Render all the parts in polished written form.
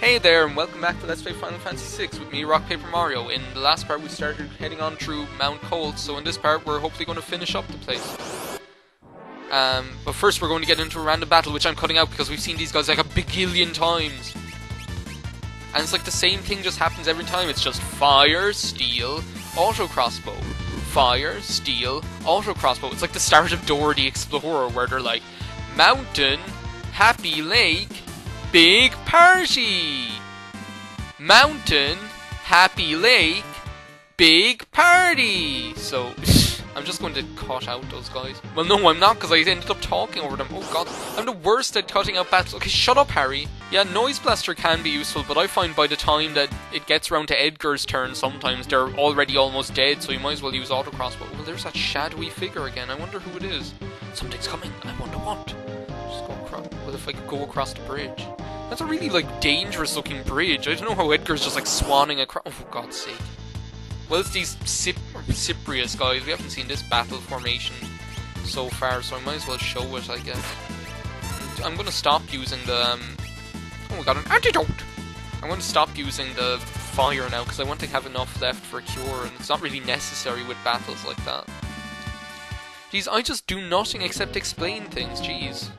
Hey there, and welcome back to Let's Play Final Fantasy VI with me, RockPaperMario. In the last part we started heading on through Mount Kolts, so in this part we're hopefully going to finish up the place. But first we're going to get into a random battle, which I'm cutting out because we've seen these guys like a bagillion times. And it's like the same thing just happens every time, it's just fire, steel, auto crossbow. Fire, steel, auto crossbow. It's like the start of Dora the Explorer, where they're like, mountain, happy lake, big party! Mountain, happy lake, big party! So, I'm just going to cut out those guys. Well, no, I'm not, because I ended up talking over them. Oh god, I'm the worst at cutting out battles. Okay, shut up, Harry. Yeah, Noise Blaster can be useful, but I find by the time that it gets round to Edgar's turn, sometimes they're already almost dead, so you might as well use auto crossbow. Well, there's that shadowy figure again. I wonder who it is. Something's coming. I wonder what. Just go across. Well, if I could go across the bridge. That's a really, like, dangerous looking bridge. I don't know how Edgar's just, like, swanning across. Oh, for God's sake. Well, it's these Cyprius guys. We haven't seen this battle formation so far, so I might as well show it, I guess. I'm going to stop using the, oh, we got an antidote! I'm going to stop using the fire now, because I want to have enough left for a cure, and it's not really necessary with battles like that. Jeez, I just do nothing except explain things, jeez.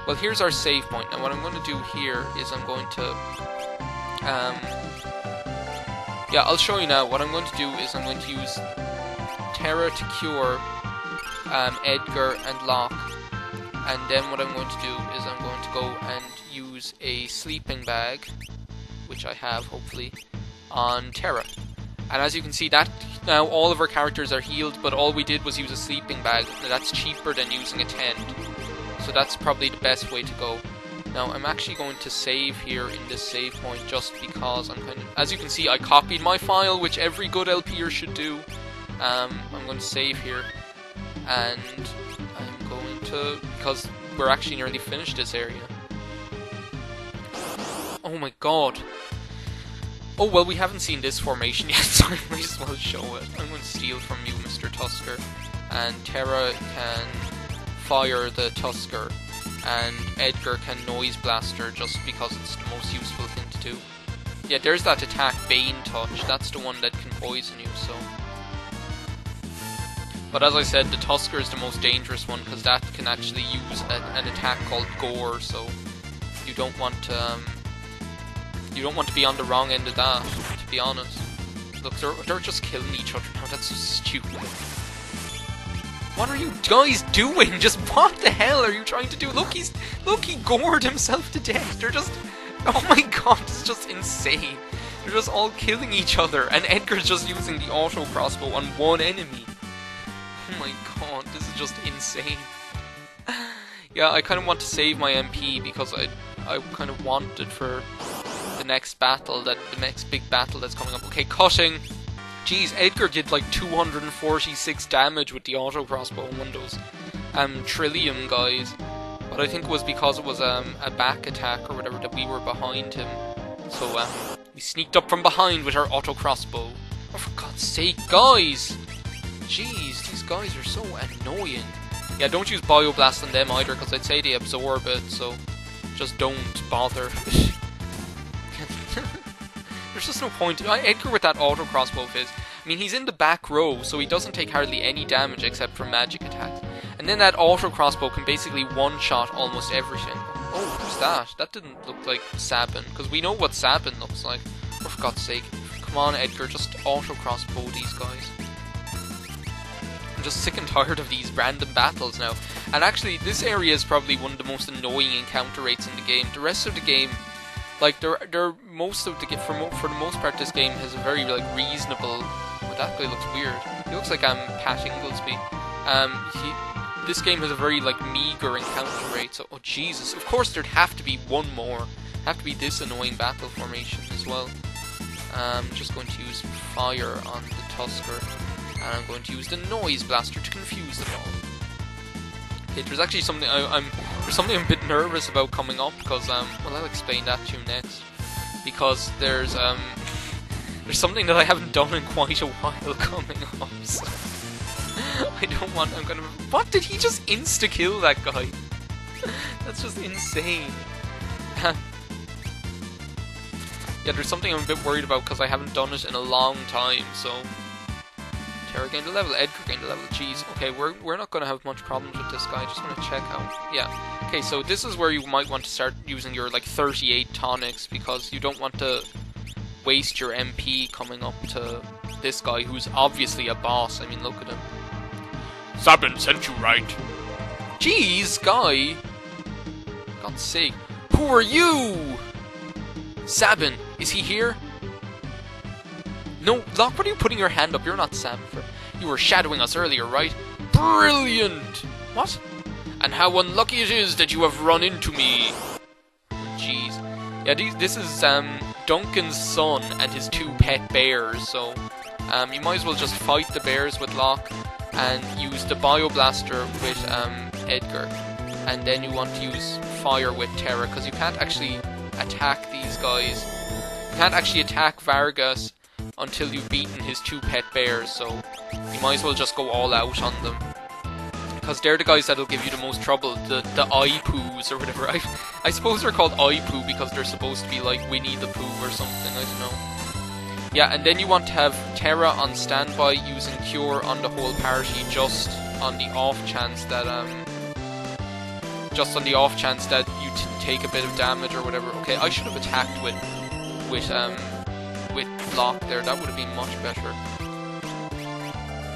Well, here's our save point. Now, what I'm going to do here is I'm going to, yeah, I'll show you now. What I'm going to do is I'm going to use Terra to cure Edgar and Locke. And then what I'm going to do is I'm going to go and use a sleeping bag, which I have, hopefully, on Terra. And as you can see, that now all of our characters are healed, but all we did was use a sleeping bag. That's cheaper than using a tent. So that's probably the best way to go. Now, I'm actually going to save here in this save point just because I'm kind of... As you can see, I copied my file, which every good LPer should do. I'm going to save here. And I'm going to... Because we're actually nearly finished this area. Oh my god. Oh, well, we haven't seen this formation yet, so I might as well show it. I'm going to steal from you, Mr. Tusker. And Terra can fire the Tusker. And Edgar can Noise Blaster just because it's the most useful thing to do. Yeah, there's that attack, Bane Touch. That's the one that can poison you, so... But as I said, the Tusker is the most dangerous one because that can actually use an attack called Gore, so... You don't want to... you don't want to be on the wrong end of that, to be honest. Look, they're just killing each other now. That's so stupid. What are you guys doing? Just what the hell are you trying to do? Look, he gored himself to death. They're just, oh my god, it's just insane. They're just all killing each other, and Edgar's just using the auto crossbow on one enemy. Oh my god, this is just insane. Yeah, I kind of want to save my MP because I kind of want it for the next battle, the next big battle that's coming up. Okay, cutting. Jeez, Edgar did like 246 damage with the auto crossbow on one of those Trillium guys. But I think it was because it was a back attack or whatever that we were behind him. So we sneaked up from behind with our auto crossbow. Oh, for God's sake, guys! Jeez, these guys are so annoying. Yeah, don't use Bioblast on them either because I'd say they absorb it, so just don't bother. There's just no point. Edgar with that auto crossbow of his, I mean, he's in the back row, so he doesn't take hardly any damage except from magic attacks. And then that auto crossbow can basically one-shot almost everything. Oh, who's that? That didn't look like Sabin, because we know what Sabin looks like. Oh, for God's sake. Come on, Edgar, just auto crossbow these guys. I'm just sick and tired of these random battles now. And actually, this area is probably one of the most annoying encounter rates in the game. The rest of the game... Like, they're most of the for the most part, this game has a very, like, reasonable... Oh, that guy looks weird. He looks like, Pat Inglesby. This game has a very, like, meager encounter rate, so... Oh, Jesus. Of course, there'd have to be one more. Have to be this annoying battle formation as well. I'm just going to use fire on the Tusker. And I'm going to use the Noise Blaster to confuse them all. Okay, there's actually something there's something I'm a bit nervous about coming up because well, I'll explain that to you next. Because there's something that I haven't done in quite a while coming up. So I don't want. What, did he just insta kill that guy? That's just insane. Yeah, there's something I'm a bit worried about because I haven't done it in a long time, so... Terra gained a level, Edgar gained a level, jeez. Okay, we're not going to have much problems with this guy, I just want to check out. Yeah, okay, so this is where you might want to start using your, like, 38 tonics, because you don't want to waste your MP coming up to this guy, who's obviously a boss. I mean, look at him. Sabin sent you right. Jeez, guy! God's sake. Who are you? Sabin, is he here? No, Locke, what are you putting your hand up? You're not Sabin. You were shadowing us earlier, right? Brilliant! What? And how unlucky it is that you have run into me. Jeez. Yeah, this is Duncan's son and his 2 pet bears, so you might as well just fight the bears with Locke and use the Bioblaster with Edgar. And then you want to use fire with Terra, because you can't actually attack these guys. You can't actually attack Vargas until you've beaten his 2 pet bears, so you might as well just go all out on them. Because they're the guys that'll give you the most trouble, the eye poos or whatever. I suppose they're called eye poo because they're supposed to be like Winnie the Pooh or something, I don't know. Yeah, and then you want to have Terra on standby using Cure on the whole party, just on the off chance that you take a bit of damage or whatever. Okay, I should have attacked with Locke there. That would have been much better.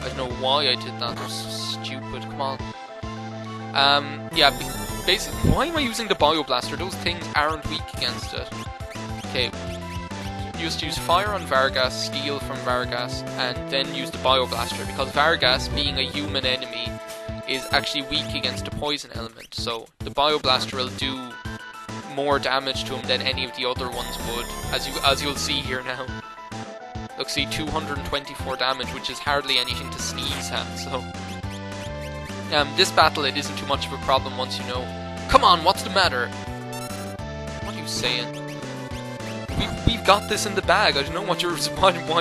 I don't know why I did that. That's so stupid. Come on. Yeah. Basically, why am I using the Bioblaster? Those things aren't weak against it. Okay. Just use fire on Vargas, steel from Vargas, and then use the Bioblaster, because Vargas, being a human enemy, is actually weak against the poison element, so the Bioblaster will do more damage to him than any of the other ones would, as you'll see here now. Look, see, 224 damage, which is hardly anything to sneeze at, so... this battle, it isn't too much of a problem once you know. Come on, what's the matter? What are you saying? We've got this in the bag. I don't know why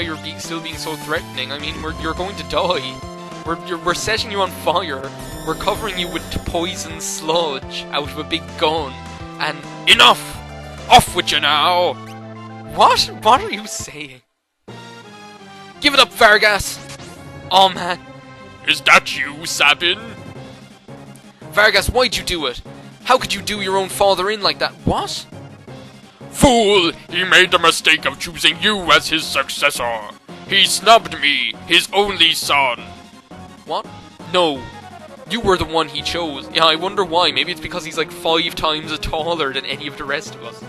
you're still being so threatening. I mean, you're going to die. We're setting you on fire. We're covering you with poison sludge out of a big gun. And enough! Off with you now! What? What are you saying? Give it up, Vargas! Oh man. Is that you, Sabin? Vargas, why'd you do it? How could you do your own father in like that? What? Fool! He made the mistake of choosing you as his successor. He snubbed me, his only son. What? No. You were the one he chose. Yeah, I wonder why. Maybe it's because he's like 5 times taller than any of the rest of us.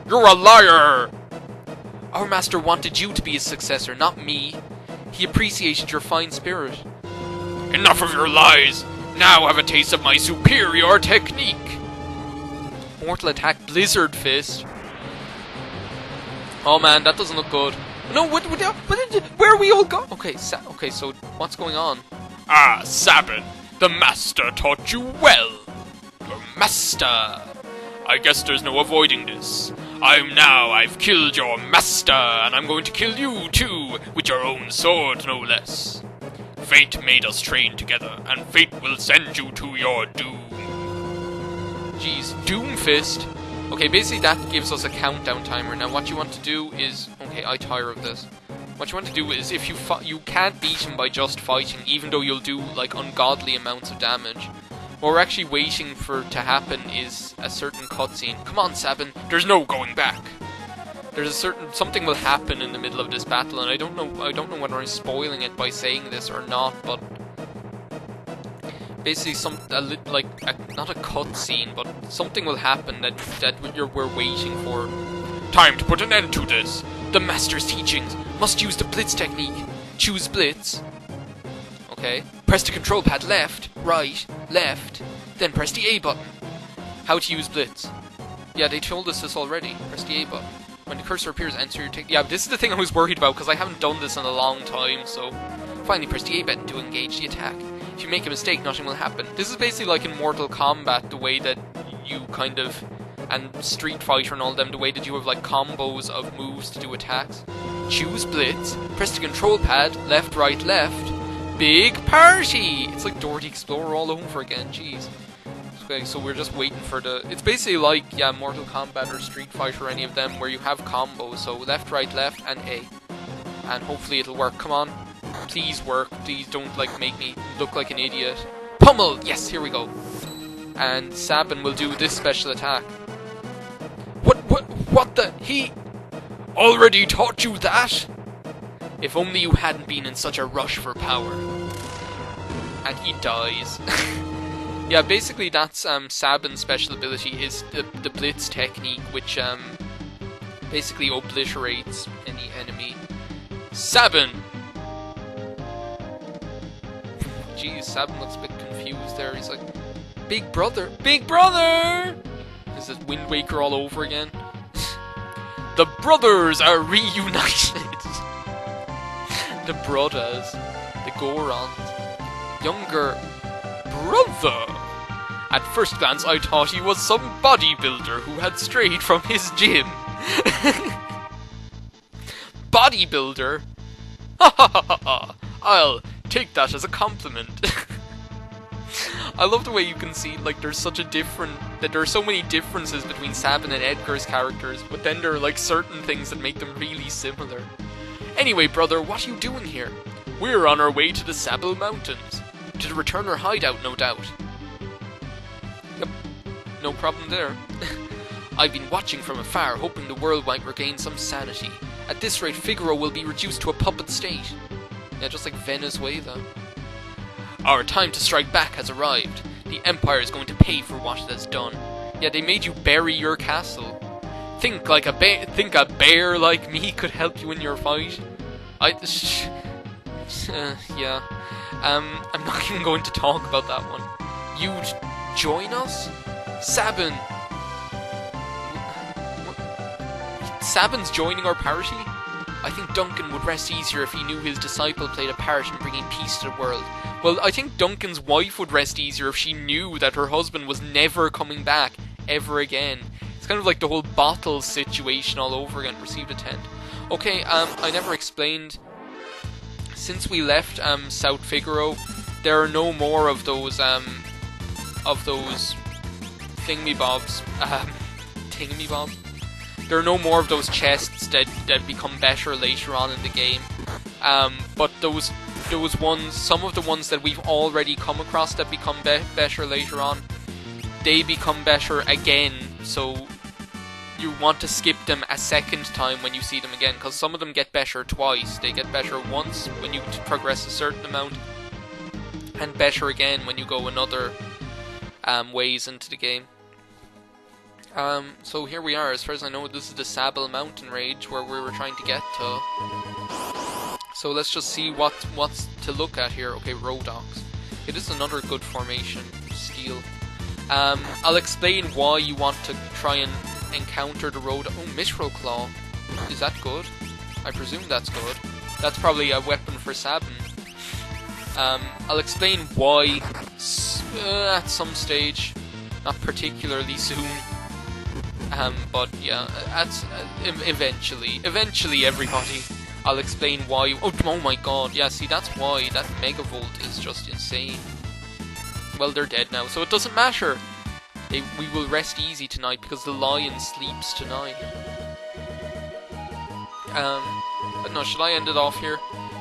You're a liar! Our master wanted you to be his successor, not me. He appreciated your fine spirit. Enough of your lies! Now have a taste of my superior technique! Mortal attack Blizzard Fist. Oh man, that doesn't look good. No, where are we all going? Okay, so what's going on? Ah, Sabin, the master taught you well. Your master. I guess there's no avoiding this. I've killed your master, and I'm going to kill you too, with your own sword, no less. Fate made us train together, and fate will send you to your doom. Jeez, Doomfist? Okay, basically that gives us a countdown timer. Now what you want to do is... Okay, I tire of this. What you want to do is, if you can't beat him by just fighting, even though you'll do, like, ungodly amounts of damage. What we're actually waiting for to happen is a certain cutscene. Come on, Sabin, there's no going back. There's something will happen in the middle of this battle, and I don't know whether I'm spoiling it by saying this or not, but... Basically, not a cutscene, but something will happen that we're waiting for. Time to put an end to this. The master's teachings must use the blitz technique. Choose blitz. Okay. Press the control pad left, right, left, then press the A button. How to use blitz? Yeah, they told us this already. Press the A button. When the cursor appears, enter your yeah, this is the thing I was worried about because I haven't done this in a long time. So, finally, press the A button to engage the attack. If you make a mistake, nothing will happen. This is basically like in Mortal Kombat, the way that you kind of, and Street Fighter and all them, the way that you have like combos of moves to do attacks. Choose blitz, press the control pad, left, right, left. Big party! It's like Dora the Explorer all over again, jeez. basically. So we're just waiting for the... It's basically like, yeah, Mortal Kombat or Street Fighter or any of them where you have combos. So left, right, left, and A. And hopefully it'll work. Come on. Please work. Please don't, like, make me look like an idiot. Pummel! Yes, here we go. And Sabin will do this special attack. What the... He... already taught you that? If only you hadn't been in such a rush for power. And he dies. Yeah, basically that's Sabin's special ability is the Blitz technique, which basically obliterates any enemy. Sabin! Jeez, Sabin looks a bit confused there. He's like, Big brother! Big brother! Is it Wind Waker all over again? The brothers are reunited! The brothers. The Gorons. Younger brother! At first glance I thought he was some bodybuilder who had strayed from his gym. Bodybuilder? Ha ha ha ha ha! I'll take that as a compliment. I love the way you can see, like, there's such a that there are so many differences between Sabin and Edgar's characters, but then there are, like, certain things that make them really similar. Anyway, brother, what are you doing here? We're on our way to the Sabin Mountains. To the returner hideout, no doubt. Yep, no problem there. I've been watching from afar, hoping the world might regain some sanity. At this rate, Figaro will be reduced to a puppet state. Yeah, just like Venezuela. Our time to strike back has arrived. The Empire is going to pay for what it has done. Yeah, they made you bury your castle. Think a bear like me could help you in your fight? Yeah. I'm not even going to talk about that one. You'd join us? Sabin! Sabin's joining our party? I think Duncan would rest easier if he knew his disciple played a part in bringing peace to the world. Well, I think Duncan's wife would rest easier if she knew that her husband was never coming back, ever again. It's kind of like the whole bottle situation all over again. Received a tent. Okay, I never explained. Since we left South Figaro, there are no more of those thingamybobs. Tingamybobs. There are no more of those chests that become better later on in the game. But those ones, some of the ones that we've already come across that become better later on, they become better again. So you want to skip them a second time when you see them again, because some of them get better twice. They get better once when you progress a certain amount, and better again when you go another ways into the game. So here we are. As far as I know, this is the Sabin Mountain Range where we were trying to get to. So let's just see what's to look at here. Okay, Rodox. It is another good formation. Steel. I'll explain why you want to try and encounter the road. Oh, Mithril Claw. Is that good? I presume that's good. That's probably a weapon for Sabin. I'll explain why at some stage. Not particularly soon. But yeah, eventually everybody. I'll explain why. Oh my god, yeah, see, that's why that Megavolt is just insane. Well, they're dead now, so it doesn't matter. We will rest easy tonight because the lion sleeps tonight. But no, should I end it off here?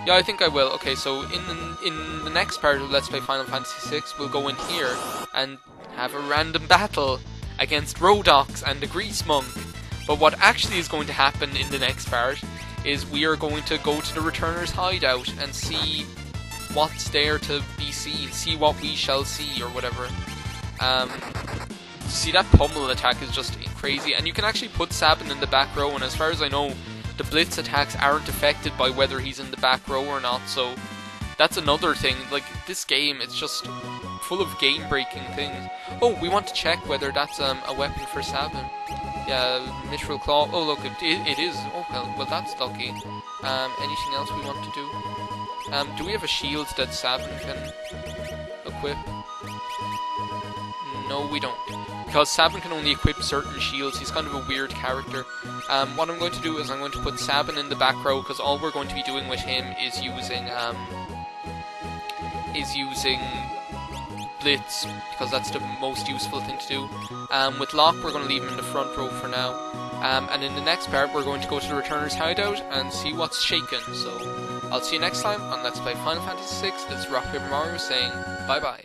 Yeah, I think I will. Okay, so in the next part of Let's Play Final Fantasy VI, we'll go in here and have a random battle against Rodox and the Grease Monk. But what actually is going to happen in the next part is we are going to go to the Returner's hideout and see what's there to be seen, see what we shall see, or whatever. See, that pummel attack is just crazy, and you can actually put Sabin in the back row, and as far as I know, the blitz attacks aren't affected by whether he's in the back row or not, so that's another thing. Like, this game, it's just full of game-breaking things. Oh, we want to check whether that's a weapon for Sabin. Yeah, Mithril Claw. Oh, look, it is. Oh, well, that's lucky. Anything else we want to do? Do we have a shield that Sabin can equip? No, we don't. Because Sabin can only equip certain shields. He's kind of a weird character. What I'm going to do is I'm going to put Sabin in the back row, because all we're going to be doing with him is using Blitz, because that's the most useful thing to do. With Locke, we're going to leave him in the front row for now. And in the next part, we're going to go to the Returner's hideout and see what's shaken. So, I'll see you next time on Let's Play Final Fantasy VI. This is RockPaperMario saying bye-bye.